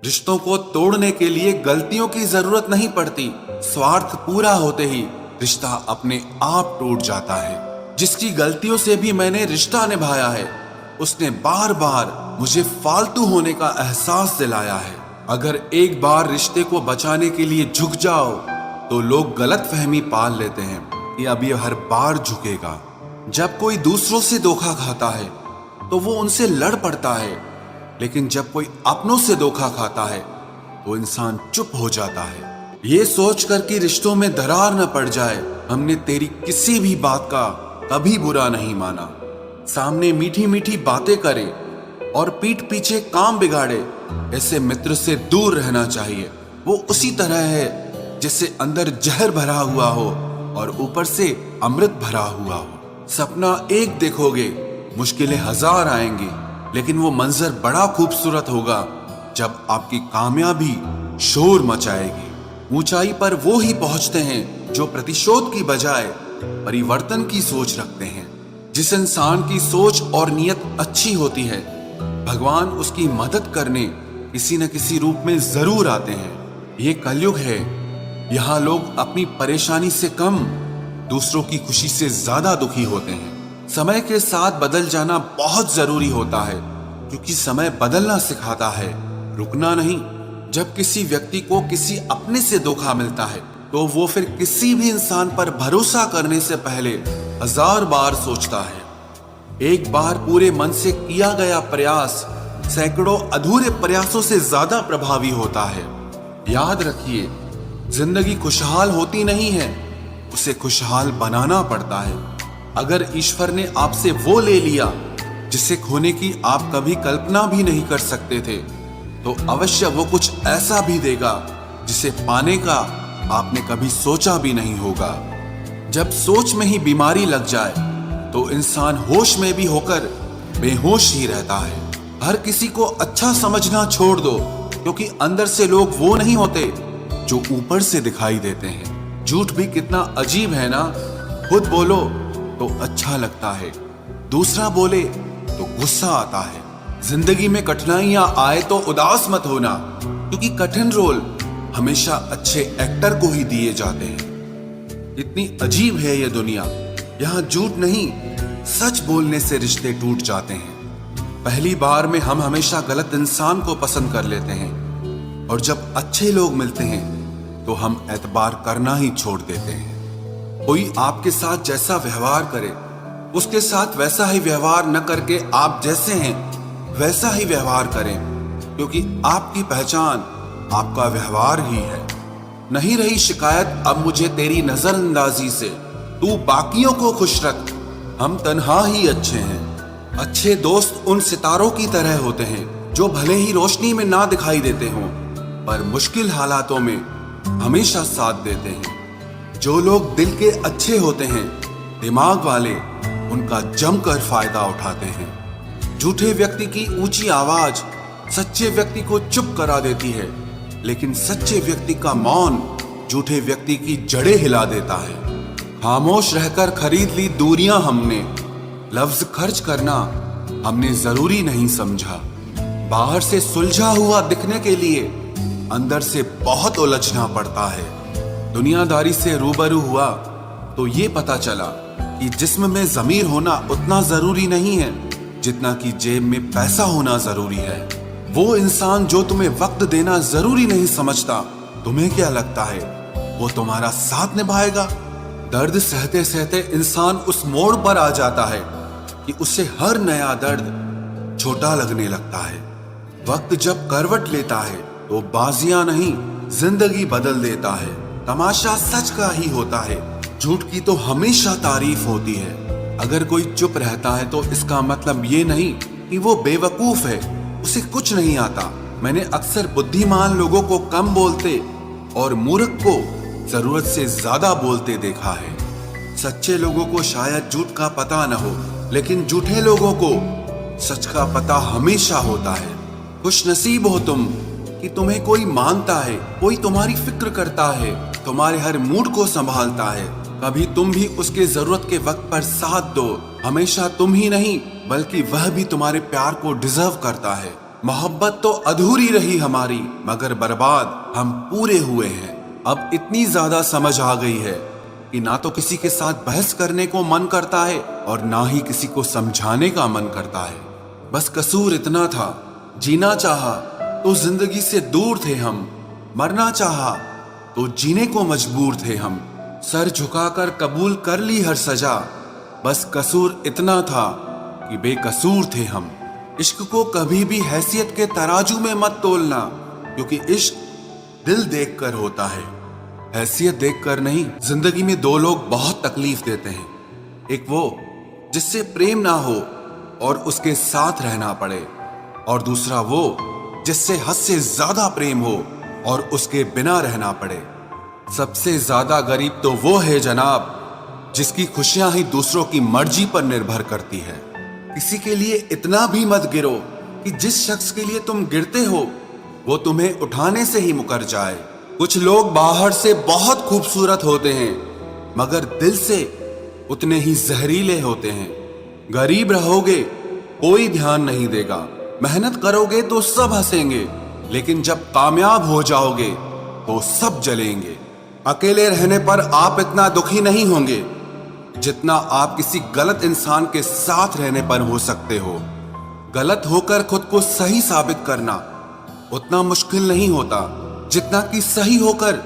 रिश्तों को तोड़ने के लिए गलतियों की जरूरत नहीं पड़ती। स्वार्थ पूरा होते ही रिश्ता अपने आप टूट जाता है। जिसकी गलतियों से भी मैंने रिश्ता निभाया है, उसने बार बार मुझे फालतू होने का एहसास दिलाया है। अगर एक बार रिश्ते को बचाने के लिए झुक जाओ तो लोग गलत फहमी पाल लेते हैं कि अब ये हर बार झुकेगा। जब कोई दूसरों से धोखा खाता है तो वो उनसे लड़ पड़ता है, लेकिन जब कोई अपनों से धोखा खाता है तो इंसान चुप हो जाता है। ये सोचकर कि रिश्तों में दरार न पड़ जाए, हमने तेरी किसी भी बात का कभी बुरा नहीं माना। सामने मीठी मीठी बातें करे और पीठ पीछे काम बिगाड़े, ऐसे मित्र से दूर रहना चाहिए। वो उसी तरह है जैसे अंदर जहर भरा हुआ हो और ऊपर से अमृत भरा हुआ हो। सपना एक देखोगे, मुश्किलें हजार आएंगी, लेकिन वो मंजर बड़ा खूबसूरत होगा जब आपकी कामयाबी शोर मचाएगी। ऊंचाई पर वो ही पहुंचते हैं जो प्रतिशोध की बजाय परिवर्तन की सोच रखते हैं। जिस इंसान की सोच और नियत अच्छी होती है, भगवान उसकी मदद करने किसी न किसी रूप में जरूर आते हैं। ये कलयुग है, यहाँ लोग अपनी परेशानी से कम दूसरों की खुशी से ज्यादा दुखी होते हैं। समय के साथ बदल जाना बहुत जरूरी होता है, क्योंकि समय बदलना सिखाता है, रुकना नहीं। जब किसी व्यक्ति को किसी अपने से धोखा मिलता है तो वो फिर किसी भी इंसान पर भरोसा करने से पहले हजार बार सोचता है। एक बार पूरे मन से किया गया प्रयास सैकड़ों अधूरे प्रयासों से ज्यादा प्रभावी होता है। याद रखिए, जिंदगी खुशहाल होती नहीं है, उसे खुशहाल बनाना पड़ता है। अगर ईश्वर ने आपसे वो ले लिया जिसे खोने की आप कभी कल्पना भी नहीं कर सकते थे, तो अवश्य वो कुछ ऐसा भी देगा जिसे पाने का आपने कभी सोचा भी नहीं होगा। जब सोच में ही बीमारी लग जाए तो इंसान होश में भी होकर बेहोश ही रहता है। हर किसी को अच्छा समझना छोड़ दो, क्योंकि अंदर से लोग वो नहीं होते जो ऊपर से दिखाई देते हैं। झूठ भी कितना अजीब है ना। खुद बोलो तो अच्छा लगता है, दूसरा बोले तो गुस्सा आता है। जिंदगी में कठिनाइयां आए तो उदास मत होना, क्योंकि कठिन रोल हमेशा अच्छे एक्टर को ही दिए जाते हैं। इतनी अजीब है ये दुनिया, यहाँ झूठ नहीं, सच बोलने से रिश्ते टूट जाते हैं। पहली बार में हम हमेशा गलत इंसान को पसंद कर लेते हैं, और जब अच्छे लोग मिलते हैं तो हम एतबार करना ही छोड़ देते हैं। कोई आपके साथ जैसा व्यवहार करे, उसके साथ वैसा ही व्यवहार न करके आप जैसे हैं वैसा ही व्यवहार करें, क्योंकि आपकी पहचान आपका व्यवहार ही है। नहीं रही शिकायत अब मुझे तेरी नजरअंदाजी से, तू बाकियों को खुश रख, हम तन्हा ही अच्छे हैं। अच्छे दोस्त उन सितारों की तरह होते हैं जो भले ही रोशनी में ना दिखाई देते हों, पर मुश्किल हालातों में हमेशा साथ देते हैं। जो लोग दिल के अच्छे होते हैं, दिमाग वाले, उनका जमकर फायदा उठाते हैं। झूठे व्यक्ति की ऊंची आवाज सच्चे व्यक्ति को चुप करा देती है, लेकिन सच्चे व्यक्ति का मौन झूठे व्यक्ति की जड़ें हिला देता है। खामोश रहकर खरीद ली दूरियां हमने, लफ्ज खर्च करना हमने जरूरी नहीं समझा। बाहर से सुलझा हुआ दिखने के लिए अंदर से बहुत उलझना पड़ता है। दुनियादारी से रूबरू हुआ तो ये पता चला कि जिस्म में ज़मीर होना उतना जरूरी नहीं है जितना कि जेब में पैसा होना जरूरी है। वो इंसान जो तुम्हें वक्त देना जरूरी नहीं समझता, तुम्हें क्या लगता है वो तुम्हारा साथ निभाएगा? दर्द सहते सहते इंसान उस मोड़ पर आ जाता है कि उसे हर नया दर्द छोटा लगने लगता है। वक्त जब करवट लेता है तो बाजियां नहीं, जिंदगी बदल देता है। तमाशा सच का ही होता है, झूठ की तो हमेशा तारीफ होती है। अगर कोई चुप रहता है तो इसका मतलब ये नहीं कि वो बेवकूफ है, उसे कुछ नहीं आता। मैंने अक्सर बुद्धिमान लोगों को कम बोलते और मूर्ख को जरूरत से ज्यादा बोलते देखा है। सच्चे लोगों को शायद झूठ का पता न हो, लेकिन झूठे लोगों को सच का पता हमेशा होता है। खुश नसीब हो तुम कि तुम्हें कोई मानता है, कोई तुम्हारी फिक्र करता है, तुम्हारे हर मूड को संभालता है। कभी तुम भी उसके जरूरत के वक्त पर साथ दो। हमेशा तुम ही नहीं, बल्कि वह भी तुम्हारे प्यार को डिजर्व करता है। मोहब्बत तो अधूरी रही हमारी, मगर बर्बाद हम पूरे हुए हैं। अब इतनी ज्यादा समझ आ गई है कि ना तो किसी के साथ बहस करने को मन करता है और ना ही किसी को समझाने का मन करता है। बस कसूर इतना था, जीना चाहा तो जिंदगी से दूर थे हम, मरना चाहा तो जीने को मजबूर थे हम। सर झुकाकर कबूल कर ली हर सजा, बस कसूर इतना था कि बेकसूर थे हम। इश्क को कभी भी हैसियत के तराजू में मत तोलना, क्योंकि इश्क दिल देखकर होता है, हैसियत देखकर नहीं। जिंदगी में दो लोग बहुत तकलीफ देते हैं, एक वो जिससे प्रेम ना हो और उसके साथ रहना पड़े, और दूसरा वो जिससे हद से ज्यादा प्रेम हो और उसके बिना रहना पड़े। सबसे ज्यादा गरीब तो वो है जनाब, जिसकी खुशियां ही दूसरों की मर्जी पर निर्भर करती है। किसी के लिए इतना भी मत गिरो कि जिस शख्स के लिए तुम गिरते हो वो तुम्हें उठाने से ही मुकर जाए। कुछ लोग बाहर से बहुत खूबसूरत होते हैं, मगर दिल से उतने ही जहरीले होते हैं। गरीब रहोगे कोई ध्यान नहीं देगा, मेहनत करोगे तो सब हंसेंगे, लेकिन जब कामयाब हो जाओगे तो सब जलेंगे। अकेले रहने पर आप इतना दुखी नहीं होंगे जितना आप किसी गलत इंसान के साथ रहने पर हो सकते हो। गलत होकर खुद को सही साबित करना उतना मुश्किल नहीं होता जितना कि सही होकर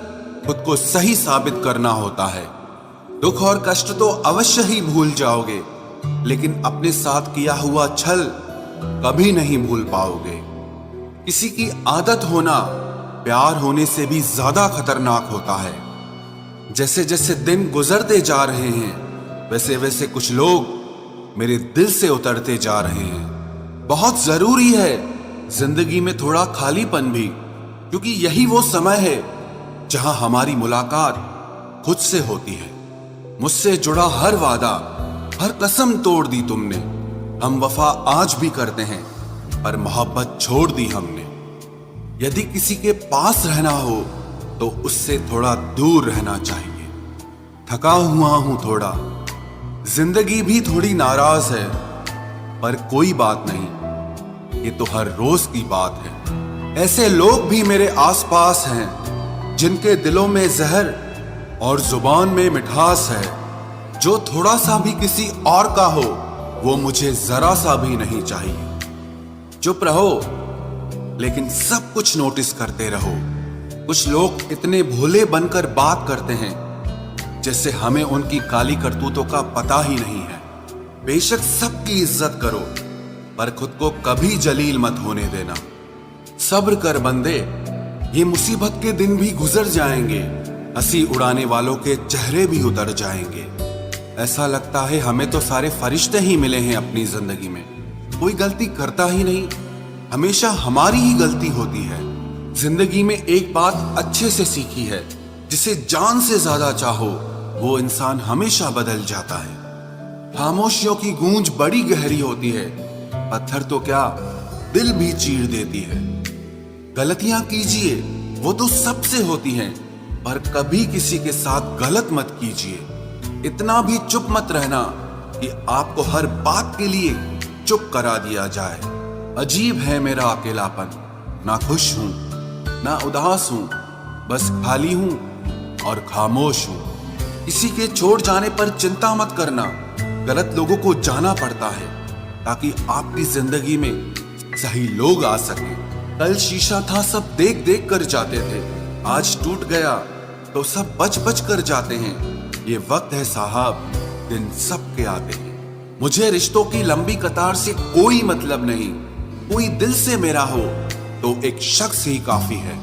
खुद को सही साबित करना होता है। दुख और कष्ट तो अवश्य ही भूल जाओगे, लेकिन अपने साथ किया हुआ छल कभी नहीं भूल पाओगे। किसी की आदत होना प्यार होने से भी ज्यादा खतरनाक होता है। जैसे जैसे दिन गुजरते जा रहे हैं वैसे वैसे कुछ लोग मेरे दिल से उतरते जा रहे हैं। बहुत जरूरी है जिंदगी में थोड़ा खालीपन भी, क्योंकि यही वो समय है जहां हमारी मुलाकात खुद से होती है। मुझसे जुड़ा हर वादा, हर कसम तोड़ दी तुमने। हम वफा आज भी करते हैं, पर मोहब्बत छोड़ दी हमने। यदि किसी के पास रहना हो तो उससे थोड़ा दूर रहना चाहिए। थका हुआ हूं थोड़ा, जिंदगी भी थोड़ी नाराज है, पर कोई बात नहीं, ये तो हर रोज की बात है। ऐसे लोग भी मेरे आसपास हैं जिनके दिलों में जहर और जुबान में मिठास है। जो थोड़ा सा भी किसी और का हो वो मुझे जरा सा भी नहीं चाहिए। चुप रहो लेकिन सब कुछ नोटिस करते रहो। कुछ लोग इतने भोले बनकर बात करते हैं जैसे हमें उनकी काली करतूतों का पता ही नहीं है। बेशक सबकी इज्जत करो, पर खुद को कभी जलील मत होने देना। सब्र कर बंदे, ये मुसीबत के दिन भी गुजर जाएंगे। हंसी उड़ाने वालों के चेहरे भी उतर जाएंगे। ऐसा लगता है हमें तो सारे फरिश्ते ही मिले हैं अपनी जिंदगी में। कोई गलती करता ही नहीं, हमेशा हमारी ही गलती होती है। जिंदगी में एक बात अच्छे से सीखी है, जिसे जान से ज्यादा चाहो वो इंसान हमेशा बदल जाता है। खामोशियों की गूंज बड़ी गहरी होती है, पत्थर तो क्या दिल भी चीर देती है। गलतियां कीजिए वो तो सबसे होती हैं, पर कभी किसी के साथ गलत मत कीजिए। इतना भी चुप मत रहना कि आपको हर बात के लिए चुप करा दिया जाए। अजीब है मेरा अकेलापन, ना खुश हूं ना उदास हूं, बस खाली हूं और खामोश हूं। किसी के छोड़ जाने पर चिंता मत करना, गलत लोगों को जाना पड़ता है ताकि आपकी जिंदगी में सही लोग आ सके। कल शीशा था सब देख देख कर जाते थे, आज टूट गया तो सब बच बच कर जाते हैं। ये वक्त है साहब, दिन सबके आते हैं। मुझे रिश्तों की लंबी कतार से कोई मतलब नहीं। कोई दिल से मेरा हो तो एक शख्स ही काफी है।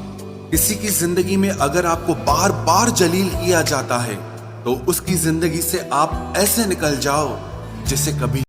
किसी की जिंदगी में अगर आपको बार बार जलील किया जाता है तो उसकी जिंदगी से आप ऐसे निकल जाओ जिसे कभी